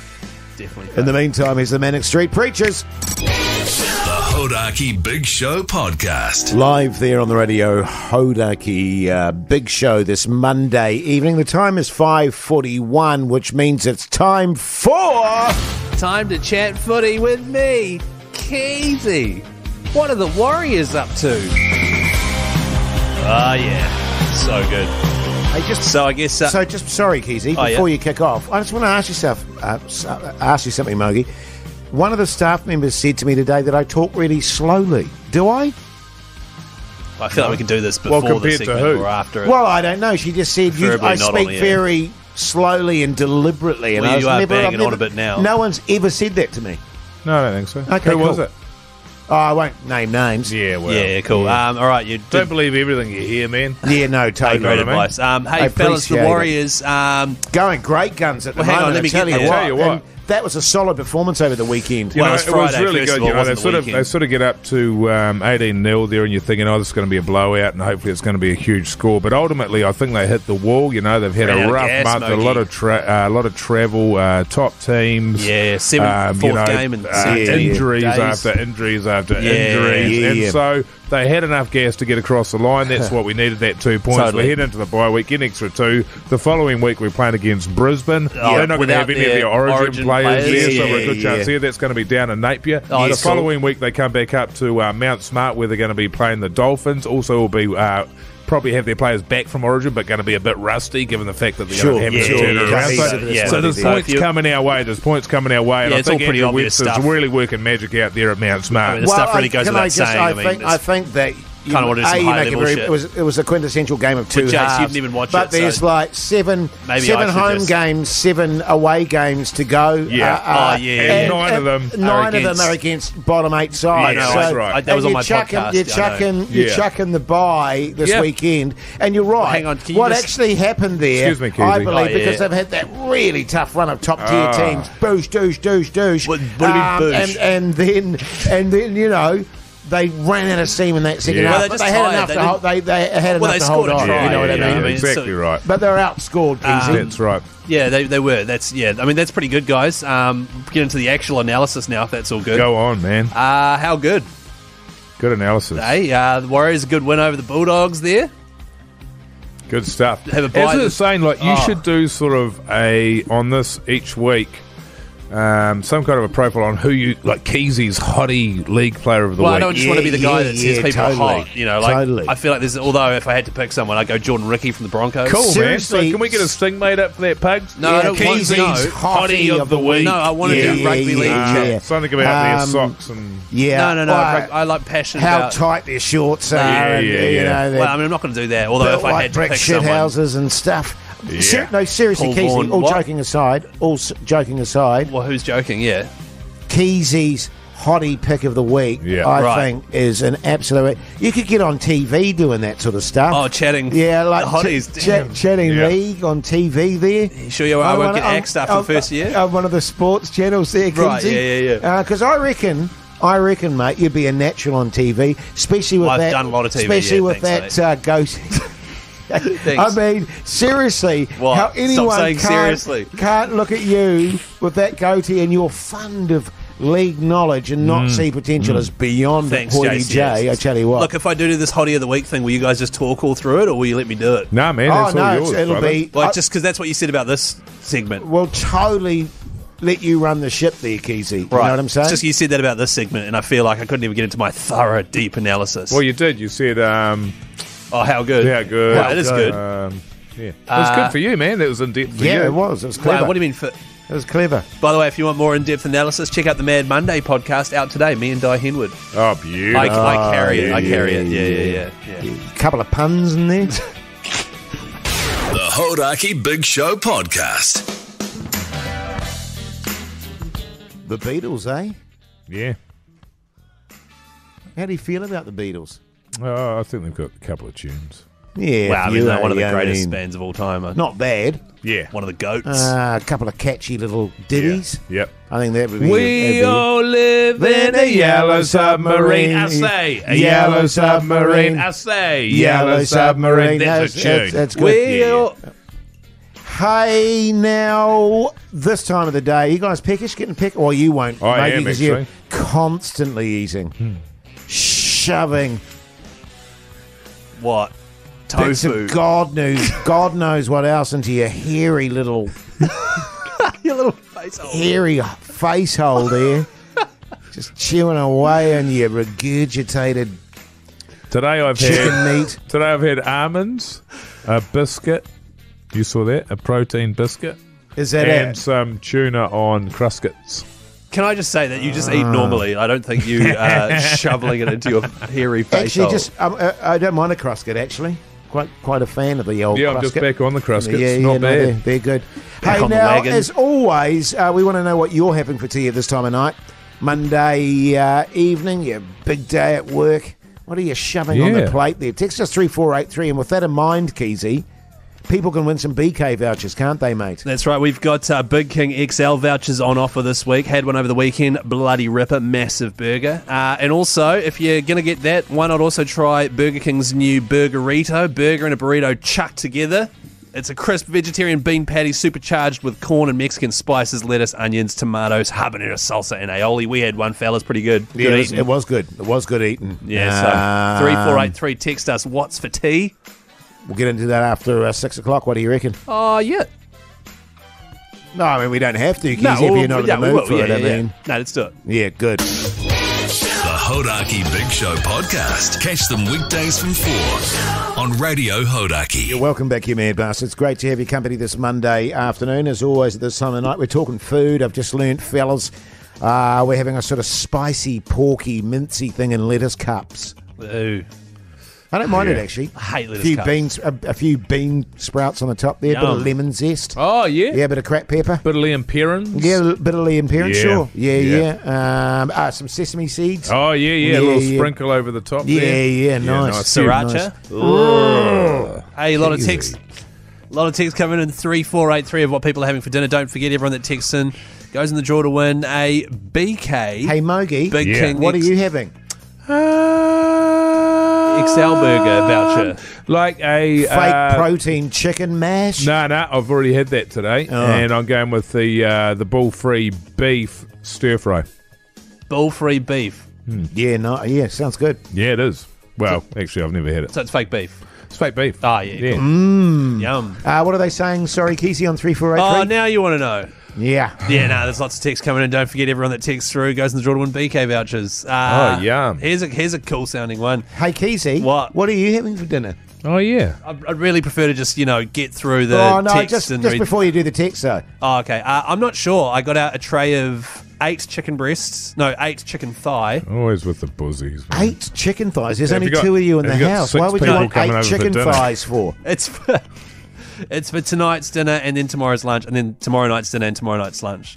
Definitely fake. In the meantime, here's the Manic Street Preachers. The Hodaki Big Show Podcast. Live there on the radio, Hodaki Big Show this Monday evening. The time is 5:41, which means it's time to chat footy with me, Keyzie. What are the Warriors up to? Oh, yeah. So good. Sorry, Keyzie, before you kick off, I just want to ask you something, Mogi. One of the staff members said to me today that I talk really slowly. Do I? I feel like we can do this before the segment or after it. Well, I don't know. She just said I speak very slowly and deliberately. And well, you are banging on a bit now. No one's ever said that to me. No, I don't think so. Okay, Who cool. was it? Oh, I won't name names. Yeah, well. Yeah, cool. Yeah. All right, you don't believe everything you hear, man. Yeah, no, totally. Great advice. Hey, fellas, the Warriors... going great guns at the moment. Hang on, let me tell you what. That was a solid performance over the weekend. It was really good. They sort of get up to 18-0 there, and you're thinking, this is going to be a blowout, and hopefully it's going to be a huge score. But ultimately, I think they hit the wall. They've had a rough month, a lot of travel, top teams. Yeah, fourth game and injuries after injuries after injuries, and so they had enough gas to get across the line. That's what we needed. That 2 points. Totally. We head into the bye week, get an extra 2. The following week we're playing against Brisbane. They're not going to have any of their Origin players there, so we're a good chance here. That's going to be down in Napier. The following week they come back up to Mount Smart, where they're going to be playing the Dolphins. Also will be probably have their players back from Origin, but going to be a bit rusty given the fact that they're going to have to turn it around. So there's points coming our way. And I think Andrew Webster's really working magic out there at Mount Smart. I mean, the stuff really goes without saying. I think that kind of want to do some high-level shit. It was a quintessential game of two halves. Jase, you didn't even watch but there's like seven home games, 7 away games to go. Yeah. And 9 of them are against bottom 8 sides. Yeah, that's right. That was on my podcast. You're chucking the bye this weekend. And you're right. Hang on, what actually happened there, excuse me, Keyzie. I believe, because they've had that really tough run of top-tier teams. Boosh, douche. What do you mean, boosh? And then, they ran out of steam in that second half. Well, they had enough to hold. They had enough to hold on. You know what I mean? Exactly right. But they're outscored, Keyzie. That's right. Yeah, they were. That's pretty good, guys. Get into the actual analysis now, if that's all good. Go on, man. How good? Good analysis. Hey, the Warriors, a good win over the Bulldogs there. Good stuff. Have a bye. As I was saying, you should do sort of on this each week. Some kind of a profile on who you like. Keysie's hottie league player of the week. I don't just want to be the guy that says people are hot. Totally. I feel like there's. Although if I had to pick someone, I'd go Jordan Ricky from the Broncos. Cool, Seriously. man. So can we get a sting made up for that, Pugs? No, I don't want to know. Hottie of the week. No, I want to do rugby league. Something about their socks and No. I like passion. How tight their shorts are. Well, I mean, I'm not going to do that. Although if I had to pick someone, houses and stuff. Yeah. No, seriously, Keyzie. All joking aside. Well, who's joking? Yeah. Keyzie's hottie pick of the week, I think, is an absolute... You could get on TV doing that sort of stuff. Oh, chatting. Yeah, like the hotties. Chatting league on TV there. Sure you won't get axed after the first year? On one of the sports channels there, Keyzie. Right, yeah. Because I reckon, mate, you'd be a natural on TV, especially with I've done a lot of TV, especially with that goatee. I mean, seriously, how anyone can't look at you with that goatee and your fund of league knowledge and not see potential is beyond Hoity J. I tell you what. Look, if I do this hottie of the week thing, will you guys just talk all through it, or will you let me do it? No, man, that's all yours. It'll be just because that's what you said about this segment. We'll totally let you run the ship there, Keyzie. Right. You know what I'm saying? It's just you said that about this segment, and I feel like I couldn't even get into my thorough, deep analysis. Well, you did. You said... how good. Yeah, good. Well, it is good. It was good for you, man. That was in depth for you. Yeah, it was. It was clever. What do you mean? It was clever. By the way, if you want more in-depth analysis, check out the Mad Monday podcast out today. Me and Di Henwood. Oh, beautiful. I carry it. I carry it. Yeah. A couple of puns in there. The Hodaki Big Show Podcast. The Beatles, eh? Yeah. How do you feel about the Beatles? I think they've got a couple of tunes. Yeah. Wow, they're one of the greatest bands of all time. Not bad. Yeah. One of the goats. A couple of catchy little ditties. Yeah. Yep. I think that would be... We all live in a yellow submarine. I say, a yellow submarine. I say, yellow submarine. That's a tune. That's good. Hey, now, this time of the day, you guys peckish, getting peck? Well, you won't. I am, because actually. you're constantly eating. shoving What? bits Tofu. of God knows what else into your hairy little Your little face hole. hairy face hole there. Just chewing away on your regurgitated Today I've chicken had meat. Today I've had almonds, a biscuit. You saw that? A protein biscuit. Is that And it? some tuna on Cruscets. Can I just say that you just eat normally? I don't think you are shoveling it into your hairy face Actually, hole. just I don't mind a crusket. Actually, quite a fan of the old. Yeah, I'm just crusket. back on the Cruscets. Yeah, Not no, bad. they're good. Back Hey, on the now, wagon. as always, we want to know what you're having for tea at this time of night. Monday evening, your big day at work. What are you shoving on the Yeah. plate there? Text us 3483, and with that in mind, Keyzie, people can win some BK vouchers, can't they, mate? That's right. We've got Big King XL vouchers on offer this week. Had one over the weekend. Bloody ripper. Massive burger. And also, if you're going to get that, why not also try Burger King's new Burgerito? Burger and a burrito chucked together. It's a crisp vegetarian bean patty supercharged with corn and Mexican spices, lettuce, onions, tomatoes, habanero salsa, and aioli. We had one, fellas. Pretty good. Good eating. It was good. It was good eating. Yeah, so 3483, text us, what's for tea? We'll get into that after 6 o'clock. What do you reckon? Oh, yeah. No, I mean, we don't have to, Keyzie, if you're not in the mood for it. I mean, No, let's do it. yeah, good. The Hodaki Big Show podcast. Catch them weekdays from 4 on Radio Hodaki. Welcome back, you mad bastards. Great to have your company this Monday afternoon. As always, at this time of night, we're talking food. I've just learnt, fellas, we're having a sort of spicy, porky, mincy thing in lettuce cups. Ooh. I don't mind it, actually. I hate lettuce a few cups. beans, a few bean sprouts on the top there, bit of Yum. lemon zest. Oh, yeah. Yeah, a bit of cracked pepper. Bit of Liam Perrins. Yeah, a bit of Liam Parent, Yeah. sure. Yeah. Yeah. Some sesame seeds. Oh, yeah. Yeah, A little yeah. sprinkle over the top Yeah, there. yeah, nice. Sriracha. Nice. Hey, a lot of Easy. texts. A lot of texts coming in 3483 of what people are having for dinner. Don't forget, everyone that texts in goes in the draw to win a BK. Hey, Mogi, Big Yeah. King what are you having? XL burger voucher. Like a Fake protein chicken mash? No, I've already had that today, and I'm going with the bull-free beef stir fry. Bull-free beef. Yeah, no, yeah, sounds good. Yeah, it is. Well, actually, I've never had it. So it's fake beef. It's fake beef. Ah, yeah. Cool. Yum. What are they saying? Sorry, Keyzie on 3483? Oh, now you want to know. Yeah. Yeah, no, there's lots of texts coming in. Don't forget, everyone that texts through goes in the draw to win BK vouchers. Yum. Here's a cool sounding one. Hey, Keyzie. What? are you having for dinner? Oh, yeah. I'd really prefer to just, get through the Oh, no, text just and read. before you do the text, though. Oh, okay. I'm not sure. I got out a tray of 8 chicken breasts. No, 8 chicken thigh. Always with the buzzies. Man. 8 chicken thighs. There's Have only you got- 2 of you in the have you got house. 6 Why would you people want coming 8 over for chicken dinner? thighs for? It's for tonight's dinner and then tomorrow's lunch and then tomorrow night's dinner and tomorrow night's lunch.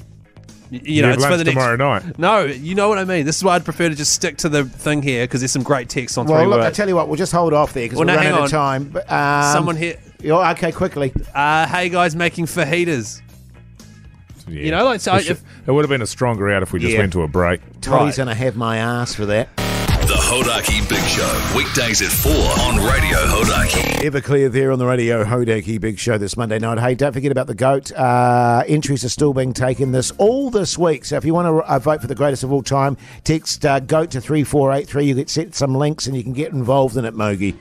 You have it's for lunch the next. tomorrow night. No, you know what I mean. This is why I'd prefer to just stick to the thing here because there's some great texts on Well, three look, I words. tell you what, we'll just hold off there because Well, we're no, running hang out of time. But, Someone here. Oh, okay, quickly. Hey guys, making fajitas. Yeah. You know, like so. It would have been a stronger out if we just Yeah. went to a break. Toddy's going to have my ass for that. The Hodaki Big Show. Weekdays at 4 on Radio Hodaki. Everclear there on the Radio Hodaki Big Show this Monday night. Hey, don't forget about the GOAT. Entries are still being taken all this week. So if you want to vote for the greatest of all time, text GOAT to 3483. You get sent some links and you can get involved in it, Mogi.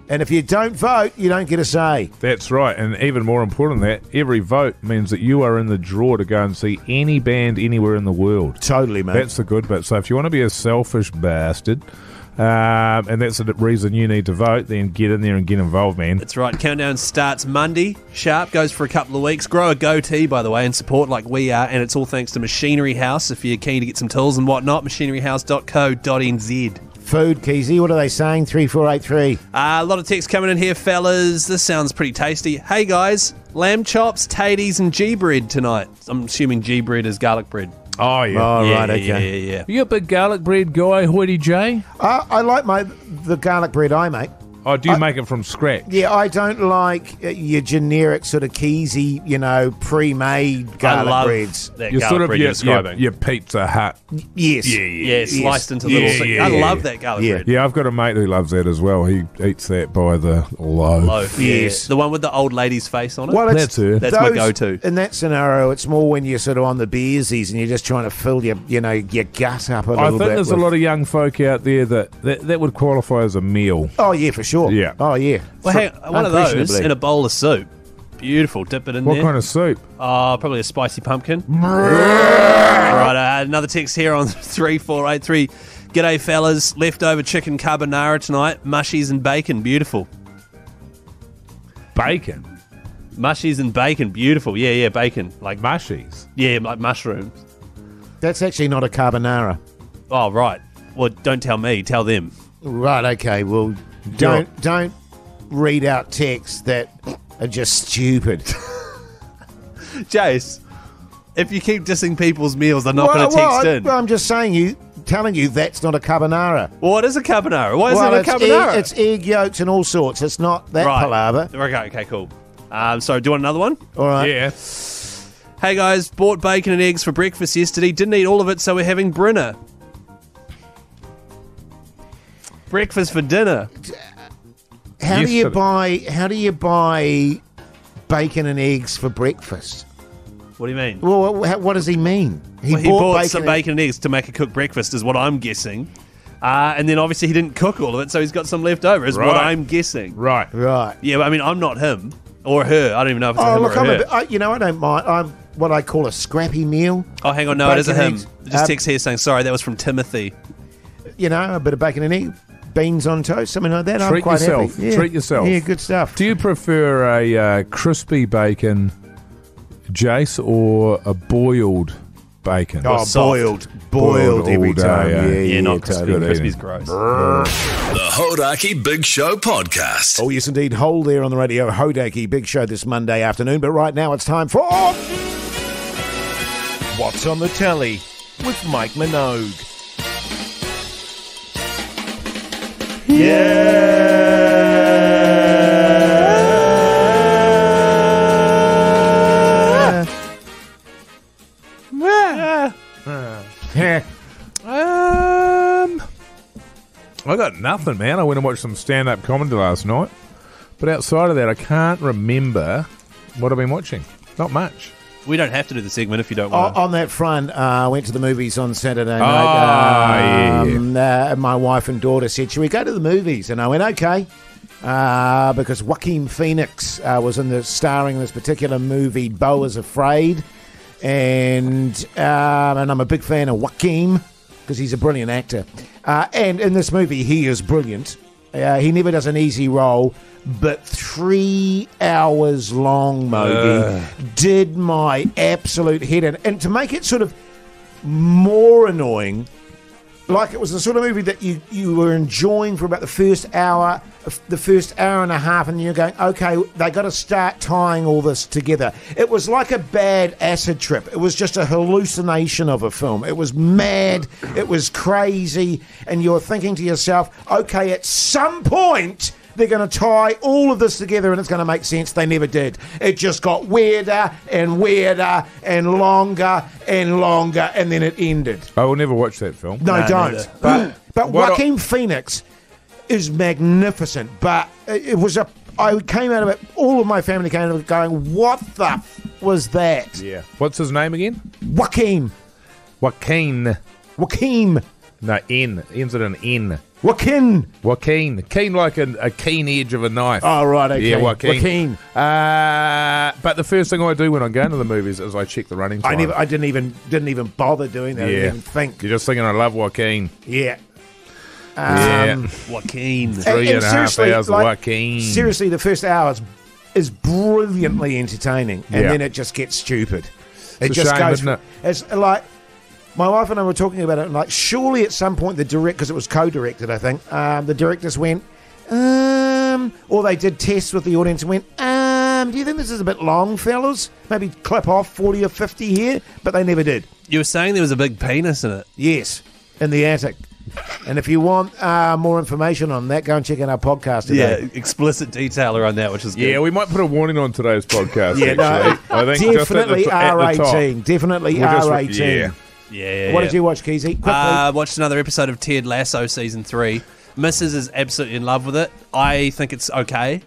And if you don't vote, you don't get a say. That's right, and even more important than that, every vote means that you are in the draw to go and see any band anywhere in the world. Totally, mate. That's the good bit. So if you want to be a selfish bastard, and that's the reason you need to vote, then get in there and get involved, man. That's right. Countdown starts Monday. Sharp goes for a couple of weeks. Grow a goatee, by the way, and support like we are. And it's all thanks to Machinery House. If you're keen to get some tools and whatnot, machineryhouse.co.nz. Food, Keyzie, what are they saying? 3483. A lot of text coming in here, fellas. This sounds pretty tasty. Hey, guys. Lamb chops, taties, and G bread tonight. I'm assuming G bread is garlic bread. Oh, yeah. Oh, Yeah, right, yeah, okay. Yeah. You a big garlic bread guy, Hoity J? I like the garlic bread I make. Oh, do you make it from scratch? Yeah, I don't like your generic sort of Keyzie, pre-made garlic breads. That You're garlic sort of bread you're describing. your Pizza Hut. Yes. Yeah, sliced into Yeah, little. yeah, I yeah. love that garlic bread. Yeah, I've got a mate who loves that as well. He eats that by the loaf. Loaf, Yes. yeah. The one with the old lady's face on it. Well, That's her. That's my go-to. In that scenario, it's more when you're sort of on the beersies and you're just trying to fill your gut up a little bit. I think there's a lot of young folk out there that would qualify as a meal. Oh, yeah, for sure. Yeah. Oh, yeah. Well, hey, one of those Unquestionably. in a bowl of soup. Beautiful. Dip it in What there. kind of soup? Probably a spicy pumpkin. Right, another text here on 3483. G'day, fellas. Leftover chicken carbonara tonight. Mushies and bacon. Beautiful. Bacon. Mushies and bacon. Beautiful. Yeah, bacon. Like Mushies. Yeah, like mushrooms. That's actually not a carbonara. Oh, right. Well, don't tell me. Tell them. Right, okay. Well, don't read out texts that are just stupid. Jase, if you keep dissing people's meals, they're not going to text in. Well, I'm just telling you that's not a carbonara. Well, what is a carbonara? Why is it a carbonara? It's egg yolks and all sorts. It's not that palaver. Okay, cool. So, do you want another one? All right. Yeah. Hey, guys, bought bacon and eggs for breakfast yesterday. Didn't eat all of it, so we're having Brinner. Breakfast for dinner. How do you buy bacon and eggs for breakfast? What do you mean? Well, what does he mean? He bought some bacon and eggs to make a cooked breakfast, is what I'm guessing. And then obviously he didn't cook all of it, so he's got some left over, is what I'm guessing. Right. Yeah, but I mean, I'm not him or her. I don't even know if it's a him look, or a her. I don't mind. I'm what I call a scrappy meal. Oh, hang on, no, it is a Bacon, him. eggs. Just text here saying, sorry, that was from Timothy. A bit of bacon and egg, beans on toast, something like that. I'm Treat quite yourself. happy. Yeah. Treat yourself. Yeah, good stuff. Do you prefer a crispy bacon, Jase, or a boiled bacon? Oh, soft. boiled every all day, time. Yeah, not crispy. totally. Crispy's gross. The Hodaki Big Show podcast. Oh, yes, indeed. Hold there on the radio. Hodaki Big Show this Monday afternoon. But right now it's time for What's on the Telly with Mike Minogue. I got nothing, man. I went and watched some stand-up comedy last night. But outside of that, I can't remember what I've been watching. Not much. We don't have to do the segment if you don't want to. On that front, I went to the movies on Saturday night. My wife and daughter said, should we go to the movies? And I went, okay. Because Joaquin Phoenix was starring in this particular movie, Beau is Afraid. And I'm a big fan of Joaquin because he's a brilliant actor. And in this movie, he is brilliant. He never does an easy role. But 3 hours long, Mogi, did my absolute head in. And to make it sort of more annoying, like it was the sort of movie that you were enjoying for about the first hour and a half, and you're going, okay, they got to start tying all this together. It was like a bad acid trip. It was just a hallucination of a film. It was mad. It was crazy. And you're thinking to yourself, okay, at some point they're going to tie all of this together and it's going to make sense. They never did. It just got weirder and weirder and longer, and then it ended. I will never watch that film. No, don't. Neither. But Joaquin Phoenix is magnificent. But it was I came out of it, all of my family came out of it going, what the was that? Yeah. What's his name again? Joaquin. No, N. Ends at an N. Joaquin. Keen like a keen edge of a knife. Oh, right, okay. Yeah, Joaquin. Joaquin. But the first thing I do when I go to the movies is I check the running time. I didn't even bother doing that. I didn't even think. You're just thinking, I love Joaquin. Yeah. Joaquin. 3.5 hours of like, Joaquin. Seriously, the first hour is brilliantly entertaining, and Yeah. then it just gets stupid. It's a shame, isn't it? It's like my wife and I were talking about it, and like surely at some point because it was co-directed, I think, the directors went, or they did tests with the audience and went, do you think this is a bit long, fellas? Maybe clip off 40 or 50 here, but they never did. You were saying there was a big penis in it. Yes, in the attic. And if you want more information on that, go and check out our podcast today. Yeah, explicit detail around that, which is good. Yeah, we might put a warning on today's podcast. Yeah, actually. I think definitely R18. Definitely R18. Yeah. What did you watch, Keyzie? Watched another episode of Ted Lasso season 3. Mrs. is absolutely in love with it. I think it's okay.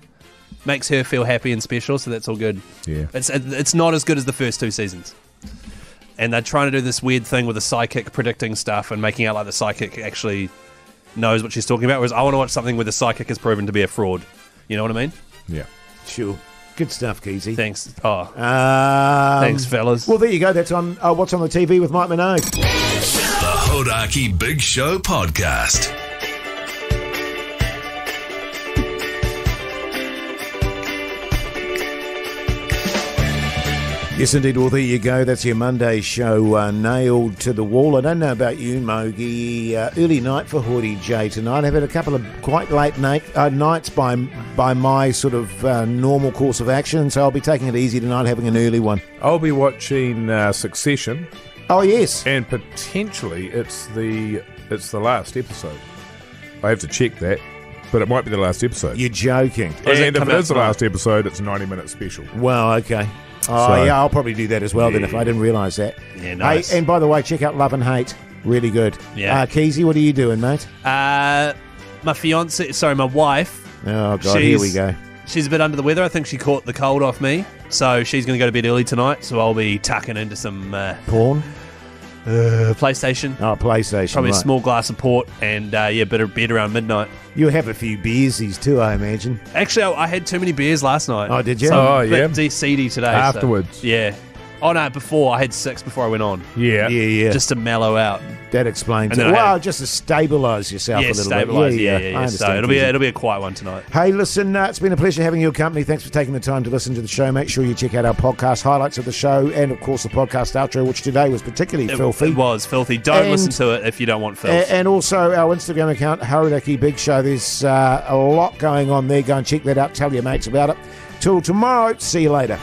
Makes her feel happy and special, so that's all good. Yeah. It's not as good as the first 2 seasons. And they're trying to do this weird thing with the psychic predicting stuff and making out like the psychic actually knows what she's talking about, whereas I want to watch something where the psychic is proven to be a fraud. You know what I mean? Yeah. Sure. Good stuff, Keyzie. Thanks. Thanks, fellas. Well, there you go. That's on What's on the TV with Mike Minogue. The Hodaki Big Show Podcast. Yes, indeed. Well, there you go. That's your Monday show nailed to the wall. I don't know about you, Mogi. Early night for Hoodie J tonight. I've had a couple of quite late nights by my sort of normal course of action, so I'll be taking it easy tonight, having an early one. I'll be watching Succession. Oh, yes. And potentially it's the last episode. I have to check that, but it might be the last episode. You're joking. And if it is the last episode, it's a 90-minute special. Well, okay. Oh, yeah, I'll probably do that as well then if I didn't realise that. Yeah, nice. Hey, and by the way, check out Love and Hate. Really good. Yeah. Keyzie, what are you doing, mate? My wife. Oh, God, here we go. She's a bit under the weather. I think she caught the cold off me. So she's going to go to bed early tonight. So I'll be tucking into some... porn? PlayStation. Oh, PlayStation. Probably right. A small glass of port and a bit of bed around midnight. You'll have a few beersies too, I imagine. Actually, I had too many beers last night. Oh, did you? So Oh, I'm yeah. a bit seedy today. Afterwards. So, yeah. Oh, no, before. I had 6 before I went on. Yeah. Yeah. Just to mellow out. That explains And it. then I Well, had- just to stabilise yourself a little stabilise. bit. Yeah. I So understand, it'll Keyzie. be a quiet one tonight. Hey, listen, it's been a pleasure having your company. Thanks for taking the time to listen to the show. Make sure you check out our podcast highlights of the show and, of course, the podcast outro, which today was particularly filthy. It was filthy. Don't listen to it if you don't want filth. And also our Instagram account, Hauraki Big Show. There's a lot going on there. Go and check that out. Tell your mates about it. Till tomorrow. See you later.